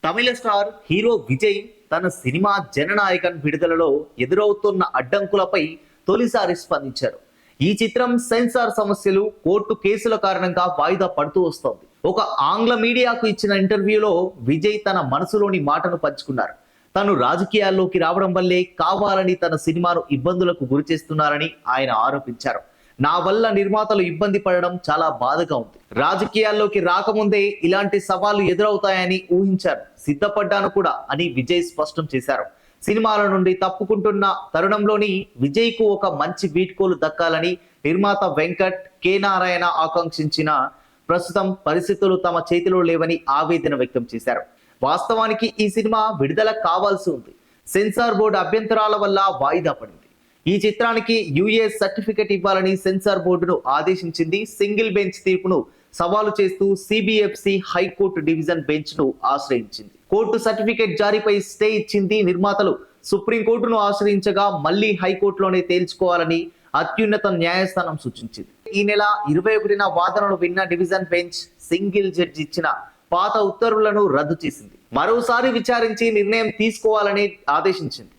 తమిళ star hero Vijay తన cinema Jana Nayagan విడుదలలో ఎదురవుతున్న అడ్డంకులపై తొలిసారి స్పందించారు. ఈ చిత్రం సెన్సార్ సమస్యలు, కోర్టు కేసుల కారణంగా వాయిదా పడుతూ వస్తోంది. ఒక ఆంగ్ల మీడియాకు ఇచ్చిన ఇంటర్వ్యూలో విజయ్ తన మనసులోని మాటను పంచుకున్నారు. తను రాజకీయాల్లోకి రావడం వల్లే కావాలని తన సినిమాను ఇబ్బందులకు గురిచేస్తున్నారని ఆయన ఆరోపించారు. నా వల్ల నిర్మాతలు ఇబ్బంది పడడం చాలా బాధగా ఉంది. రాజకీయాల్లోకి రాకముందే ఇలాంటి సవాళ్లు ఎదురవుతాయని ఊహించారు, సిద్ధపడ్డాను కూడా అని విజయ్ స్పష్టం చేశారు. సినిమాల నుండి తప్పుకుంటున్న తరుణంలోని విజయ్ కు ఒక మంచి వీడ్కోలు దక్కాలని నిర్మాత వెంకట్ కె నారాయణ ఆకాంక్షించిన ప్రస్తుతం పరిస్థితులు తమ చేతిలో లేవని ఆవేదన వ్యక్తం చేశారు. వాస్తవానికి ఈ సినిమా విడుదల కావాల్సి ఉంది. సెన్సార్ బోర్డు అభ్యంతరాల వల్ల వాయిదా పడింది. ఈ చిత్రానికి యుఎస్ సర్టిఫికెట్ ఇవ్వాలని సెన్సార్ బోర్డును ఆదేశించింది. సింగిల్ బెంచ్ తీర్పును సవాలు చేస్తూ సిబిఎఫ్సి హైకోర్టు డివిజన్ బెంచ్ ను ఆశ్రయించింది. కోర్టు సర్టిఫికెట్ జారీపై స్టే ఇచ్చింది. నిర్మాతలు సుప్రీంకోర్టును ఆశ్రయించగా మళ్లీ హైకోర్టులోనే తేల్చుకోవాలని అత్యున్నత న్యాయస్థానం సూచించింది. ఈ నెల 21న వాదనలు విన్న డివిజన్ బెంచ్ సింగిల్ జడ్జి ఇచ్చిన పాత ఉత్తర్వులను రద్దు చేసింది. మరోసారి విచారించి నిర్ణయం తీసుకోవాలని ఆదేశించింది.